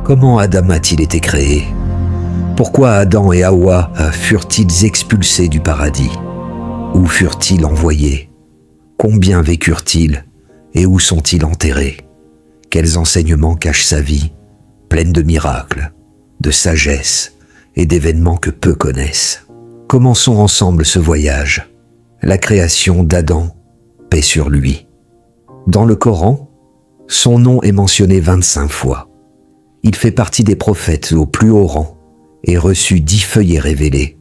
Comment Adam a-t-il été créé? Pourquoi Adam et Hawa furent-ils expulsés du paradis? Où furent-ils envoyés? Combien vécurent-ils et où sont-ils enterrés? Quels enseignements cache sa vie, pleine de miracles, de sagesse et d'événements que peu connaissent? Commençons ensemble ce voyage. La création d'Adam, paix sur lui. Dans le Coran, son nom est mentionné 25 fois. Il fait partie des prophètes au plus haut rang et reçut 10 feuillets révélés.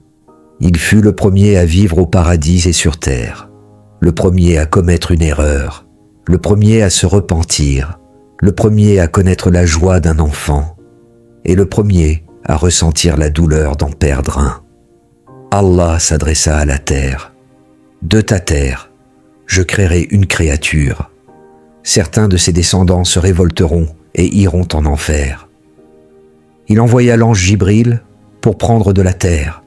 Il fut le premier à vivre au paradis et sur terre, le premier à commettre une erreur, le premier à se repentir, le premier à connaître la joie d'un enfant et le premier à ressentir la douleur d'en perdre un. Allah s'adressa à la terre. De ta terre, je créerai une créature. Certains de ses descendants se révolteront et iront en enfer. Il envoya l'ange Jibril pour prendre de la terre.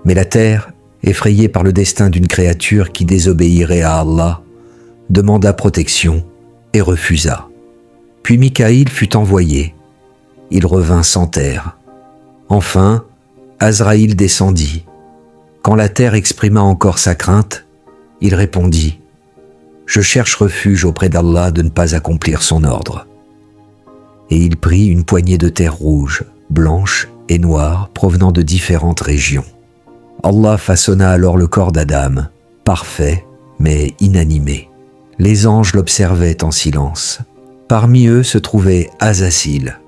Mais la terre, effrayée par le destin d'une créature qui désobéirait à Allah, demanda protection et refusa. Puis Mikaïl fut envoyé. Il revint sans terre. Enfin, Azraïl descendit. Quand la terre exprima encore sa crainte, il répondit « Je cherche refuge auprès d'Allah de ne pas accomplir son ordre. » Et il prit une poignée de terre rouge, blanche et noire provenant de différentes régions. Allah façonna alors le corps d'Adam, parfait mais inanimé. Les anges l'observaient en silence. Parmi eux se trouvait Azasil,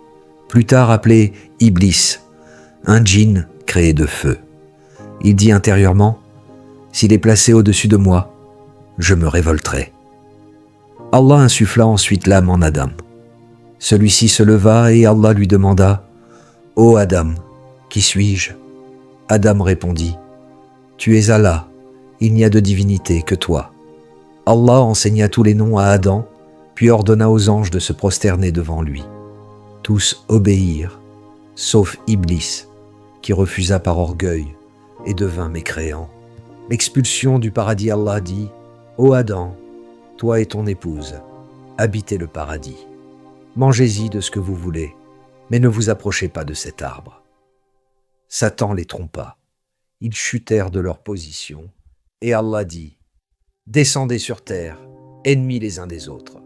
plus tard appelé Iblis, un djinn créé de feu. Il dit intérieurement « S'il est placé au-dessus de moi, je me révolterai. » Allah insuffla ensuite l'âme en Adam. Celui-ci se leva et Allah lui demanda « Ô Adam, qui suis-je » Adam répondit « Tu es Allah, il n'y a de divinité que toi. » Allah enseigna tous les noms à Adam, puis ordonna aux anges de se prosterner devant lui. Tous obéirent, sauf Iblis, qui refusa par orgueil et devint mécréant. L'expulsion du paradis, Allah dit « Ô Adam, toi et ton épouse, habitez le paradis. Mangez-y de ce que vous voulez, mais ne vous approchez pas de cet arbre. » Satan les trompa. Ils chutèrent de leur position, et Allah dit « Descendez sur terre, ennemis les uns des autres. »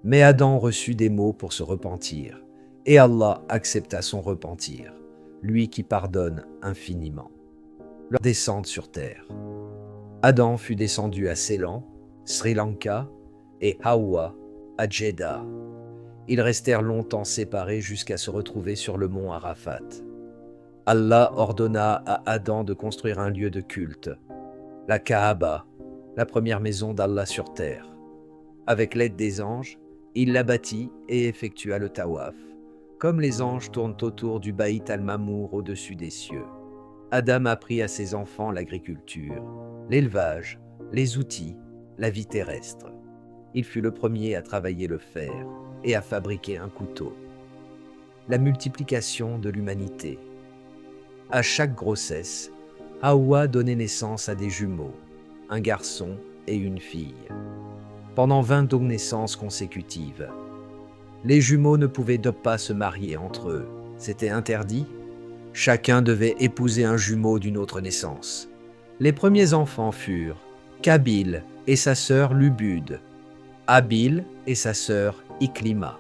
Mais Adam reçut des mots pour se repentir, et Allah accepta son repentir, lui qui pardonne infiniment. Leur descente sur terre. Adam fut descendu à Ceylan, Sri Lanka, et Hawa à Jeddah. Ils restèrent longtemps séparés jusqu'à se retrouver sur le mont Arafat. Allah ordonna à Adam de construire un lieu de culte, la Kaaba, la première maison d'Allah sur terre. Avec l'aide des anges, il la bâtit et effectua le tawaf, comme les anges tournent autour du Baït al-Mamour au-dessus des cieux. Adam apprit à ses enfants l'agriculture, l'élevage, les outils, la vie terrestre. Il fut le premier à travailler le fer et à fabriquer un couteau. La multiplication de l'humanité. À chaque grossesse, Hawa donnait naissance à des jumeaux, un garçon et une fille. Pendant 20 naissances consécutives, les jumeaux ne pouvaient donc pas se marier entre eux. C'était interdit. Chacun devait épouser un jumeau d'une autre naissance. Les premiers enfants furent Kabil et sa sœur Lubud, Habil et sa sœur Iklima.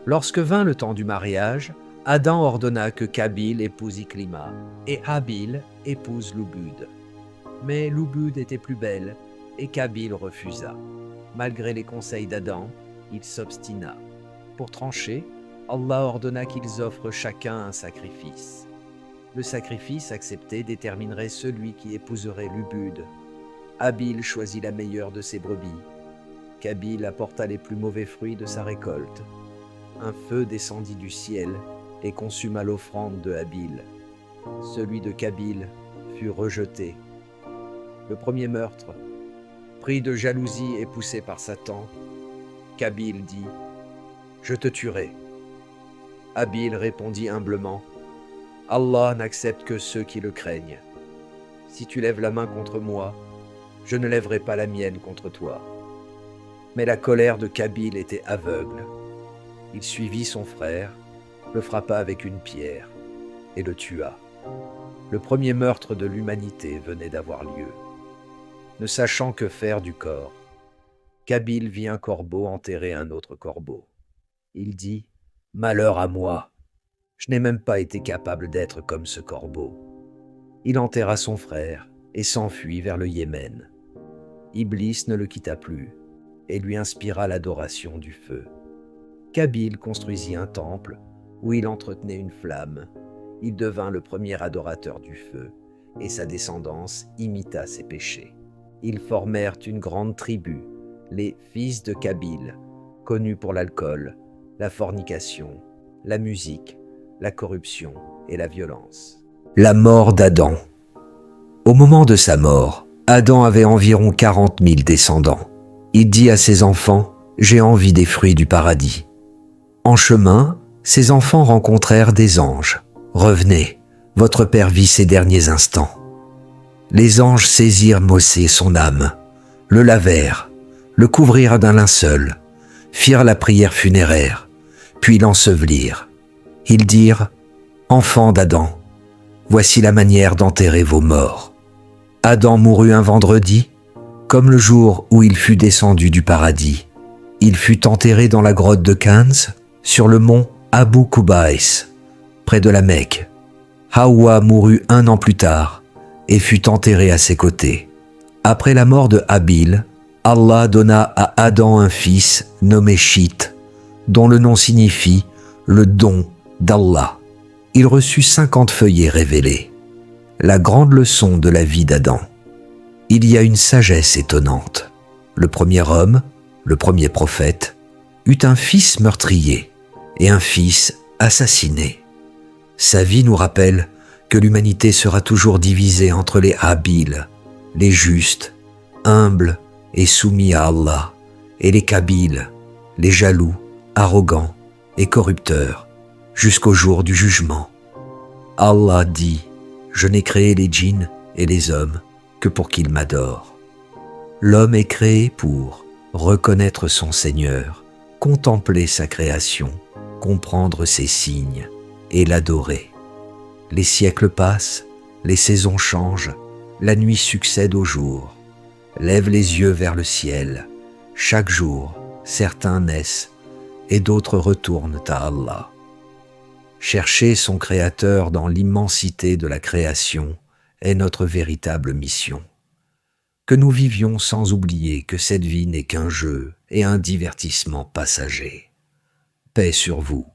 Lorsque vint le temps du mariage, Adam ordonna que Kabil épouse Iklima et Habil épouse Lubud. Mais Lubud était plus belle et Kabil refusa. Malgré les conseils d'Adam, il s'obstina. Pour trancher, Allah ordonna qu'ils offrent chacun un sacrifice. Le sacrifice accepté déterminerait celui qui épouserait Lubud. Habil choisit la meilleure de ses brebis. Kabil apporta les plus mauvais fruits de sa récolte. Un feu descendit du ciel et consuma l'offrande de Habil. Celui de Kabil fut rejeté. Le premier meurtre, pris de jalousie et poussé par Satan, Kabil dit « Je te tuerai ». Habil répondit humblement « Allah n'accepte que ceux qui le craignent. Si tu lèves la main contre moi, je ne lèverai pas la mienne contre toi. » Mais la colère de Kabil était aveugle. Il suivit son frère le frappa avec une pierre et le tua. Le premier meurtre de l'humanité venait d'avoir lieu. Ne sachant que faire du corps, Kabil vit un corbeau enterrer un autre corbeau. Il dit « Malheur à moi, je n'ai même pas été capable d'être comme ce corbeau. » Il enterra son frère et s'enfuit vers le Yémen. Iblis ne le quitta plus et lui inspira l'adoration du feu. Kabil construisit un temple où il entretenait une flamme. Il devint le premier adorateur du feu et sa descendance imita ses péchés. Ils formèrent une grande tribu, les fils de Kabil, connus pour l'alcool, la fornication, la musique, la corruption et la violence. La mort d'Adam. Au moment de sa mort, Adam avait environ 40 000 descendants. Il dit à ses enfants « J'ai envie des fruits du paradis ». En chemin, ses enfants rencontrèrent des anges. « Revenez, votre père vit ses derniers instants ». Les anges saisirent Mosée son âme, le lavèrent, le couvrirent d'un linceul, firent la prière funéraire, puis l'ensevelirent. Ils dirent « Enfants d'Adam, voici la manière d'enterrer vos morts. » Adam mourut un vendredi, comme le jour où il fut descendu du paradis. Il fut enterré dans la grotte de Kanz, sur le mont Abu Kubaïs, près de la Mecque. Hawa mourut 1 an plus tard et fut enterré à ses côtés. Après la mort de Habil, Allah donna à Adam un fils nommé Shith, dont le nom signifie « le don d'Allah ». Il reçut 50 feuillets révélés. La grande leçon de la vie d'Adam. Il y a une sagesse étonnante. Le premier homme, le premier prophète, eut un fils meurtrier et un fils assassiné. Sa vie nous rappelle que l'humanité sera toujours divisée entre les Habil, les justes, humbles et soumis à Allah, et les Kabil, les jaloux, arrogants et corrupteurs, jusqu'au jour du jugement. Allah dit « Je n'ai créé les djinns et les hommes que pour qu'ils m'adorent. » L'homme est créé pour reconnaître son Seigneur, contempler sa création, comprendre ses signes et l'adorer. Les siècles passent, les saisons changent, la nuit succède au jour. Lève les yeux vers le ciel. Chaque jour, certains naissent et d'autres retournent à Allah. Chercher son Créateur dans l'immensité de la création est notre véritable mission. Que nous vivions sans oublier que cette vie n'est qu'un jeu et un divertissement passager. Paix sur vous.